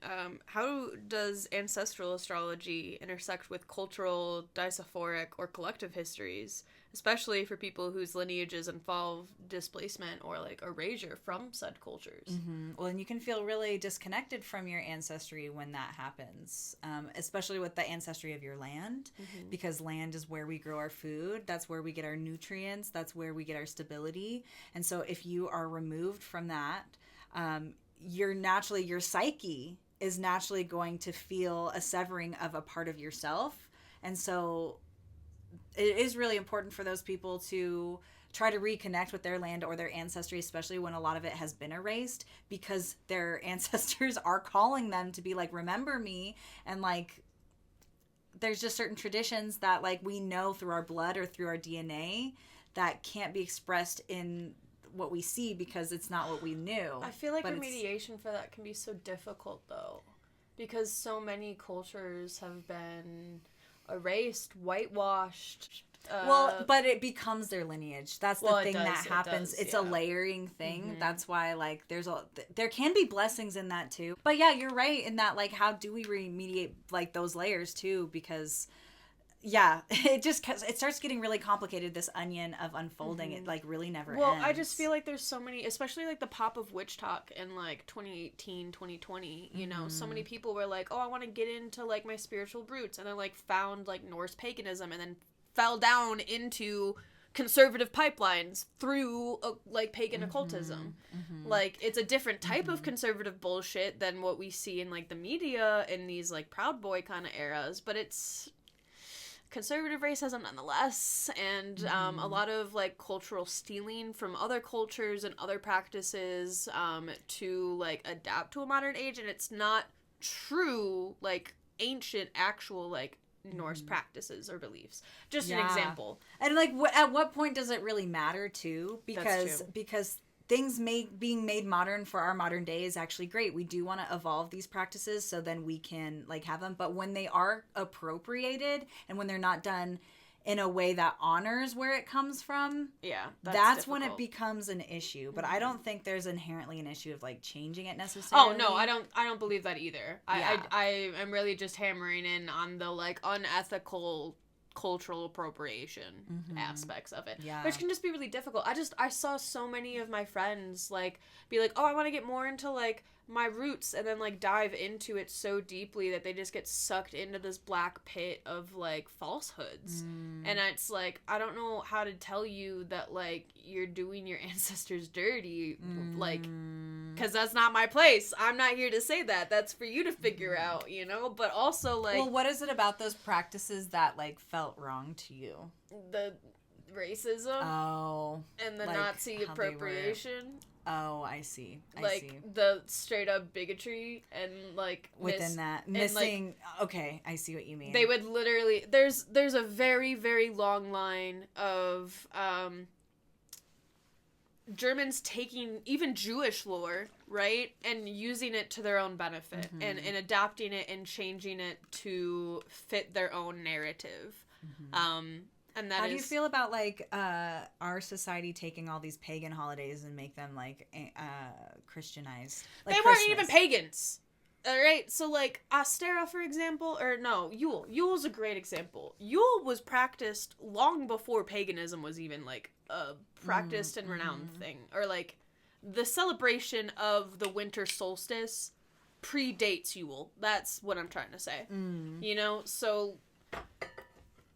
How does ancestral astrology intersect with cultural, diasporic, or collective histories, especially for people whose lineages involve displacement or like erasure from said cultures? Mm-hmm. Well, and you can feel really disconnected from your ancestry when that happens, especially with the ancestry of your land, because land is where we grow our food. That's where we get our nutrients. That's where we get our stability. And so if you are removed from that, your psyche is naturally going to feel a severing of a part of yourself. And so it is really important for those people to try to reconnect with their land or their ancestry, especially when a lot of it has been erased, because their ancestors are calling them to be like, remember me. And like, there's just certain traditions that like we know through our blood or through our DNA that can't be expressed in what we see, because it's not what we knew. I feel like remediation for that can be so difficult though, because so many cultures have been erased, whitewashed. But it becomes their lineage. That's the thing that happens. It's a layering thing. Mm-hmm. That's why like there can be blessings in that too. But yeah, you're right in that, like, how do we remediate like those layers too? Because it starts getting really complicated, this onion of unfolding. It like really never ends. Well, I just feel like there's so many, especially like the pop of witch talk in like 2018, 2020, you know, so many people were like, oh, I want to get into like my spiritual roots, and then like found like Norse paganism and then fell down into conservative pipelines through like pagan occultism. Like, it's a different type of conservative bullshit than what we see in like the media in these like Proud Boy kind of eras, but it's conservative racism nonetheless, and a lot of like cultural stealing from other cultures and other practices to like adapt to a modern age. And it's not true like ancient actual like Norse practices or beliefs. Just an example. And like at what point does it really matter too? Because things being made modern for our modern day is actually great. We do want to evolve these practices so then we can like have them. But when they are appropriated and when they're not done in a way that honors where it comes from, that's when it becomes an issue. But I don't think there's inherently an issue of like changing it necessarily. Oh no, I don't believe that either. I am really just hammering in on the like unethical cultural appropriation aspects of it, which can just be really difficult. I saw so many of my friends like be like, oh, I want to get more into like my roots, and then like dive into it so deeply that they just get sucked into this black pit of like falsehoods. And it's like, I don't know how to tell you that like you're doing your ancestors dirty, like, because that's not my place. I'm not here to say that. That's for you to figure out, you know. But also like, well, what is it about those practices that like felt wrong to you? The racism, and the like Nazi appropriation. Oh, I see. The straight up bigotry and like within that missing. Like, okay, I see what you mean. They would literally there's a very, very long line of Germans taking even Jewish lore, right, and using it to their own benefit, and adapting it and changing it to fit their own narrative. And that How do you feel about like our society taking all these pagan holidays and make them like Christianized? Like they weren't even pagans. All right, so like Astera, for example, or no, Yule. Yule's a great example. Yule was practiced long before paganism was even like a practiced and renowned thing, or like the celebration of the winter solstice predates Yule. That's what I'm trying to say. You know, so.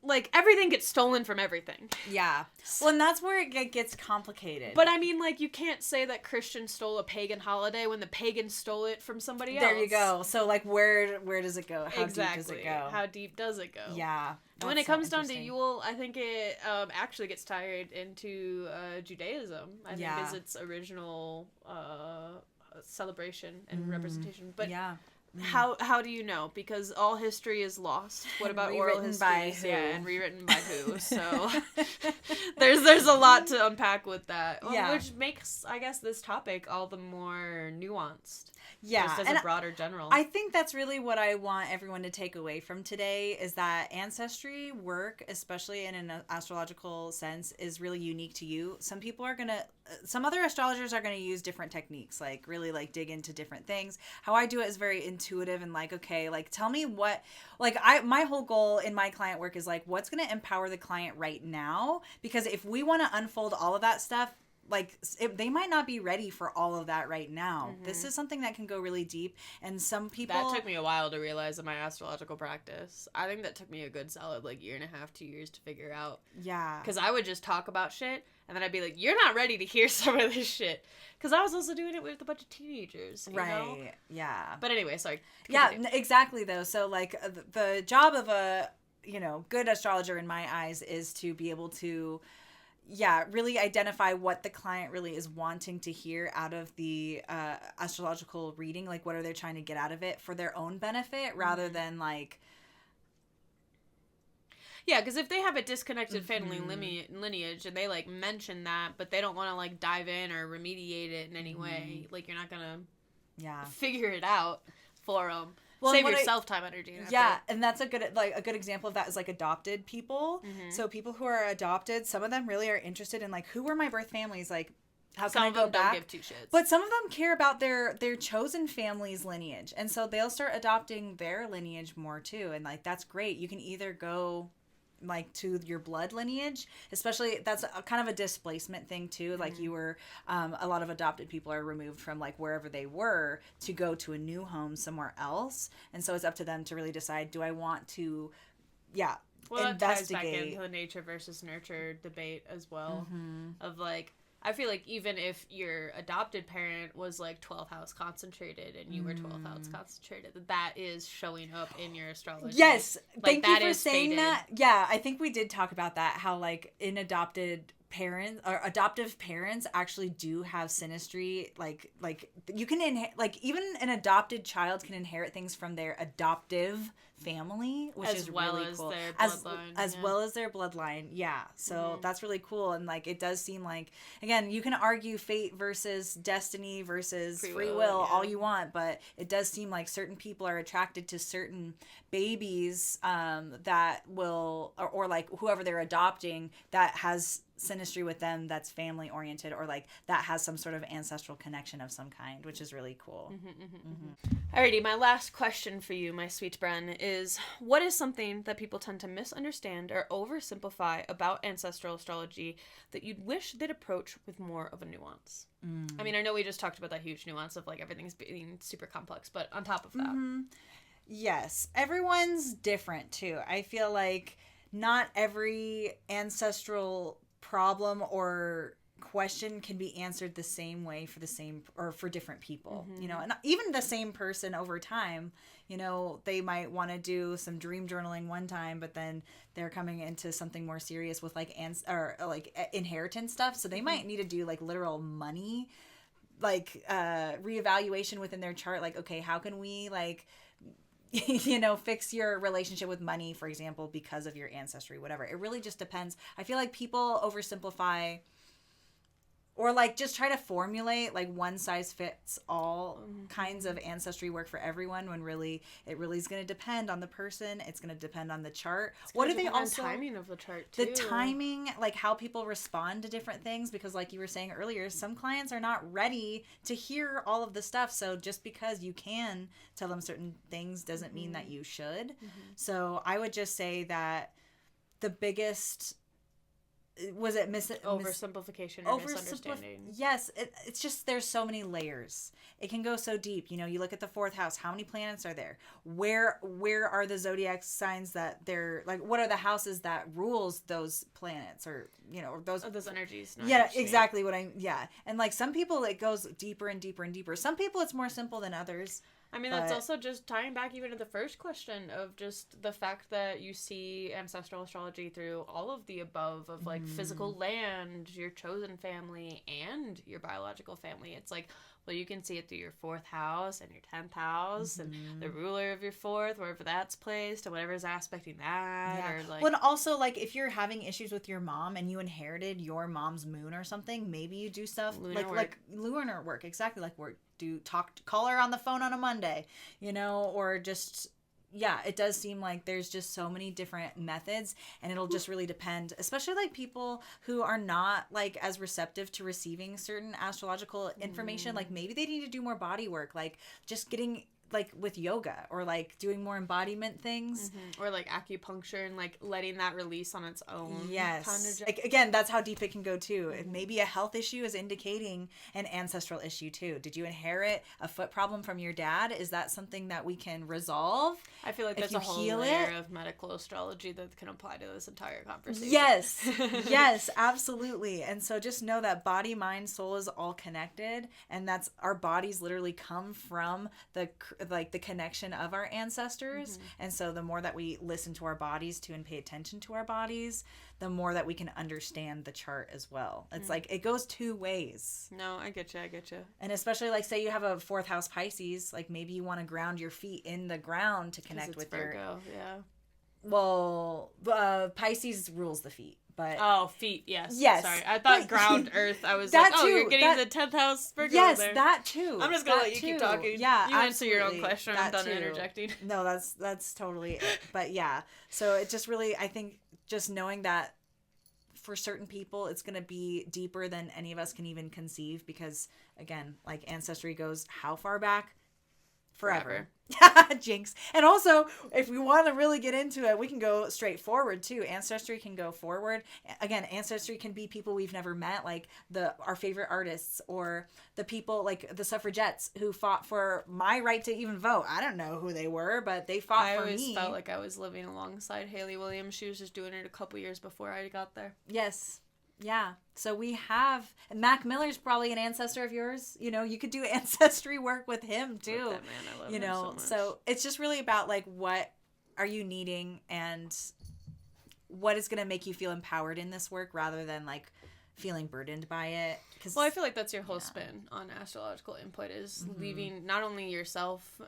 Like, everything gets stolen from everything. Yeah. Well, and that's where it gets complicated. But, I mean, like, you can't say that Christians stole a pagan holiday when the pagans stole it from somebody else. There you go. So, like, where does it go? How deep does it go? How deep does it go? Yeah. When it comes down to Yule, I think it actually gets tied into Judaism. I think is its original celebration and representation. But How do you know? Because all history is lost. What about oral history? By who? Yeah, and rewritten by who? So there's a lot to unpack with that. Which makes, I guess, this topic all the more nuanced. Yeah. Just as a broader general. I think that's really what I want everyone to take away from today is that ancestry work, especially in an astrological sense, is really unique to you. Some other astrologers are going to use different techniques, like really like dig into different things. How I do it is very intuitive and like, okay, like tell me what, like my whole goal in my client work is like, what's going to empower the client right now? Because if we want to unfold all of that stuff, like they might not be ready for all of that right now. This is something that can go really deep, and some people. That took me a while to realize in my astrological practice. I think that took me a good solid like 1.5 2 years to figure out. Yeah. Because I would just talk about shit, and then I'd be like, "You're not ready to hear some of this shit." Because I was also doing it with a bunch of teenagers, you know? Yeah. But anyway, sorry. Continue. Yeah, exactly. Though, so like the job of a good astrologer in my eyes is to be able to. Yeah, really identify what the client really is wanting to hear out of the astrological reading. Like, what are they trying to get out of it for their own benefit rather than, like... Yeah, because if they have a disconnected family lineage and they, like, mention that, but they don't want to, like, dive in or remediate it in any way, like, you're not going to figure it out for them. Well, save yourself time, energy. And that's a good example of that is like adopted people. So people who are adopted, some of them really are interested in like who were my birth families, like how can I go back? Don't give two shits. But some of them care about their chosen family's lineage, and so they'll start adopting their lineage more too. And like that's great. You can either go like to your blood lineage, especially that's kind of a displacement thing too. Like you were, a lot of adopted people are removed from like wherever they were to go to a new home somewhere else. And so it's up to them to really decide, do I want to, well, investigate. That ties back into the nature versus nurture debate as well of like, I feel like even if your adopted parent was like 12th house concentrated and you were 12th house concentrated, that is showing up in your astrology. Yes. Like, thank you for saying that. Yeah, I think we did talk about that, how like in adopted parents or adoptive parents actually do have synastry. Like you can like even an adopted child can inherit things from their adoptive family, which as is well really as cool. their As bloodline, well as their bloodline. Yeah. So that's really cool. And like, it does seem like, again, you can argue fate versus destiny versus free will all you want, but it does seem like certain people are attracted to certain babies that will, or like whoever they're adopting that has synastry with them, that's family oriented, or like that has some sort of ancestral connection of some kind, which is really cool. Alrighty, my last question for you, my sweet Bren, is what is something that people tend to misunderstand or oversimplify about ancestral astrology that you'd wish they'd approach with more of a nuance? I mean, I know we just talked about that huge nuance of like everything's being super complex, but on top of that. Yes, everyone's different too. I feel like not every ancestral problem or question can be answered the same way for the same or for different people, you know, and even the same person over time, you know, they might want to do some dream journaling one time, but then they're coming into something more serious with like inheritance stuff, so they might need to do like literal money like reevaluation within their chart, like, okay, how can we like you know, fix your relationship with money, for example, because of your ancestry, whatever. It really just depends. I feel like people oversimplify or like just try to formulate like one size fits all kinds of ancestry work for everyone, when really it really is going to depend on the person. It's going to depend on the chart. What do they also timing of the chart too? The timing, like how people respond to different things, because like you were saying earlier, some clients are not ready to hear all of the stuff. So just because you can tell them certain things doesn't mean that you should. So I would just say that the biggest oversimplification or misunderstanding? Yes, it's just there's so many layers. It can go so deep. You know, you look at the fourth house. How many planets are there? Where are the zodiac signs that they're like? What are the houses that rules those planets, or you know, or those energies? Yeah, exactly what and like some people it goes deeper and deeper and deeper. Some people it's more simple than others. I mean, that's also just tying back even to the first question of just the fact that you see ancestral astrology through all of the above of like physical land, your chosen family, and your biological family. It's like, well, you can see it through your fourth house and your 10th house and the ruler of your fourth, wherever that's placed, and whatever's aspecting that. Yeah. Or like, well, and also like if you're having issues with your mom and you inherited your mom's moon or something, maybe you do stuff like lunar work, exactly, like call her on the phone on a Monday, you know, or just it does seem like there's just so many different methods, and it'll just really depend, especially like people who are not like as receptive to receiving certain astrological information. Like maybe they need to do more body work, like just getting like with yoga, or like doing more embodiment things, or like acupuncture and like letting that release on its own. Yes, like, again, that's how deep it can go too. Maybe a health issue is indicating an ancestral issue too. Did you inherit a foot problem from your dad? Is that something that we can resolve? I feel like there's a whole layer of medical astrology that can apply to this entire conversation. Yes, absolutely. And so just know that body, mind, soul is all connected, and that's our bodies literally come from the connection of our ancestors. And so the more that we listen to our bodies too and pay attention to our bodies, the more that we can understand the chart as well. It's like it goes two ways. No, I get you. And especially like say you have a fourth house Pisces, like maybe you want to ground your feet in the ground to connect with Virgo, well, Pisces rules the feet. But feet, yes. Sorry, I thought ground earth. I was like, you're getting the 10th house Virgo there. Yes, that too. I'm just gonna let you keep talking. Yeah, you answer your own question. I'm done interjecting. No, that's totally it. But yeah, so it just really, I think, just knowing that for certain people, it's gonna be deeper than any of us can even conceive, because again, like ancestry goes how far back? Forever. Jinx. And also, if we want to really get into it, we can go straight forward too. Ancestry can go forward. Again, ancestry can be people we've never met, like our favorite artists, or the people like the suffragettes who fought for my right to even vote. I don't know who they were, but they fought for me. I always felt like I was living alongside Haley Williams. She was just doing it a couple years before I got there. Yes. Yeah. So we have Mac Miller's probably an ancestor of yours. You know, you could do ancestry work with him too. With that man, I love him so much. So it's just really about like what are you needing and what is going to make you feel empowered in this work, rather than like feeling burdened by it. Well, I feel like that's your whole spin on astrological input is leaving not only yourself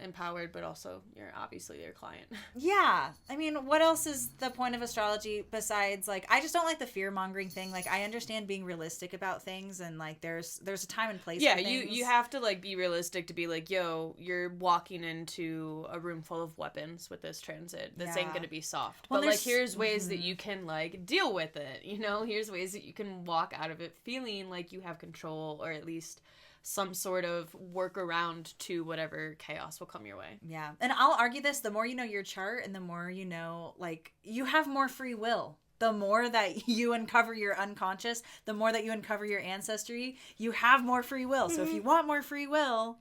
empowered, but also obviously your client. Yeah. I mean, what else is the point of astrology besides, like, I just don't like the fear-mongering thing. Like, I understand being realistic about things, and, like, there's a time and place for things. you have to, like, be realistic to be like, yo, you're walking into a room full of weapons with this transit. This ain't gonna be soft. Well, but, like, here's ways that you can, like, deal with it, you know? Here's ways that you can walk out of it feeling like you have control, or at least some sort of workaround to whatever chaos will come your way. Yeah. And I'll argue this, the more you know your chart and the more you know, like, you have more free will. The more that you uncover your unconscious, the more that you uncover your ancestry, you have more free will. So if you want more free will,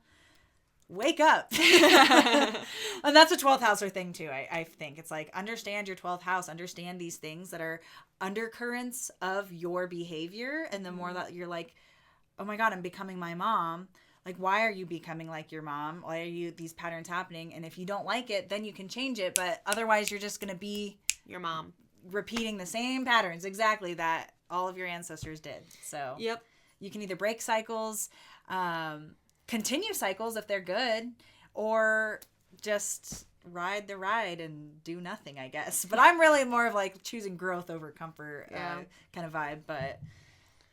wake up. And that's a 12th houser thing too. I think it's like, understand your 12th house, understand these things that are undercurrents of your behavior. And the more that you're like, oh my God, I'm becoming my mom. Like, why are you becoming like your mom? Why are these patterns happening? And if you don't like it, then you can change it. But otherwise you're just going to be your mom, repeating the same patterns exactly that all of your ancestors did. So yep, you can either break cycles, continue cycles if they're good, or just ride the ride and do nothing, I guess. But I'm really more of like choosing growth over comfort kind of vibe. But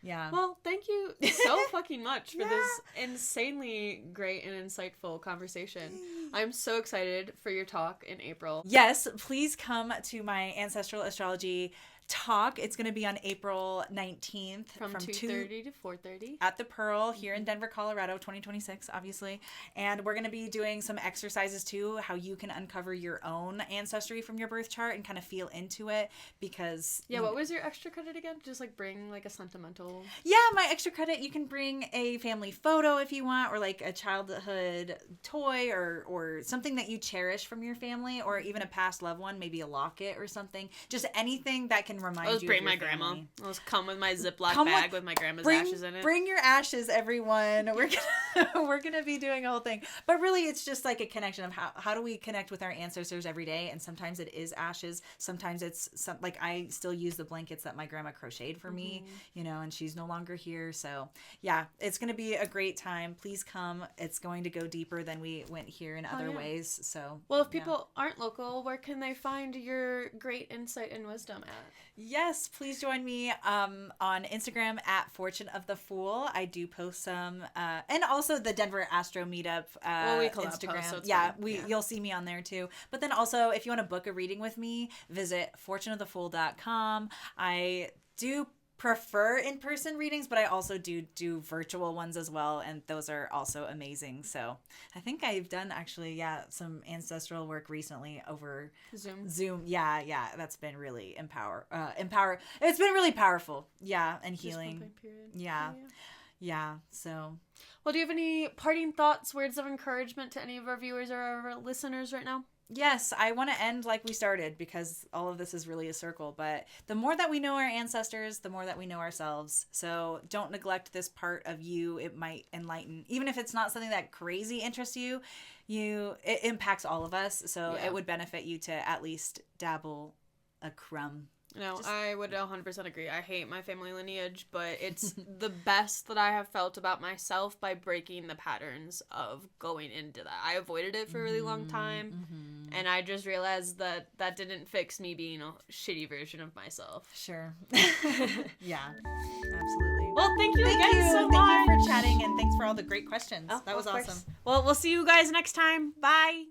yeah. Well, thank you so fucking much for this insanely great and insightful conversation. I'm so excited for your talk in April. Yes, please come to my Ancestral Astrology talk. It's going to be on April 19th from 2:30 to 4:30 at the Pearl here in Denver, Colorado, 2026, obviously. And we're going to be doing some exercises too, how you can uncover your own ancestry from your birth chart and kind of feel into it, because what was your extra credit again? Just like bring like a sentimental. Yeah, my extra credit, you can bring a family photo if you want, or like a childhood toy, or something that you cherish from your family, or even a past loved one, maybe a locket or something. Just anything that can remind you of your bring my family. Grandma. I'll just come with my Ziploc bag with my grandma's ashes in it. Bring your ashes, everyone. We're gonna be doing a whole thing. But really, it's just like a connection of how do we connect with our ancestors every day. And sometimes it is ashes. Sometimes it's like I still use the blankets that my grandma crocheted for me, and she's no longer here. So yeah, it's gonna be a great time. Please come. It's going to go deeper than we went here in other ways. So well, if people aren't local, where can they find your great insight and wisdom at? Yes, please join me on Instagram at Fortune of the Fool. I do post some, and also the Denver Astro Meetup we call Instagram. Post, so you'll see me on there too. But then also, if you want to book a reading with me, visit fortuneofthefool.com. I do prefer in-person readings, but I also do virtual ones as well, and those are also amazing. So I think I've done actually some ancestral work recently over Zoom. Yeah, that's been really empower. It's been really powerful. Yeah, and healing. Yeah. So, well, do you have any parting thoughts, words of encouragement to any of our viewers or our listeners right now? Yes, I want to end like we started, because all of this is really a circle. But the more that we know our ancestors, the more that we know ourselves. So don't neglect this part of you. It might enlighten, even if it's not something that crazy interests you. It impacts all of us. So it would benefit you to at least dabble a crumb. No, I would 100% agree. I hate my family lineage, but it's the best that I have felt about myself by breaking the patterns of going into that. I avoided it for a really long time, and I just realized that that didn't fix me being a shitty version of myself. Sure. Yeah, absolutely. Well, thank you again so much. Thank you for chatting, and thanks for all the great questions. That was awesome. Well, we'll see you guys next time. Bye.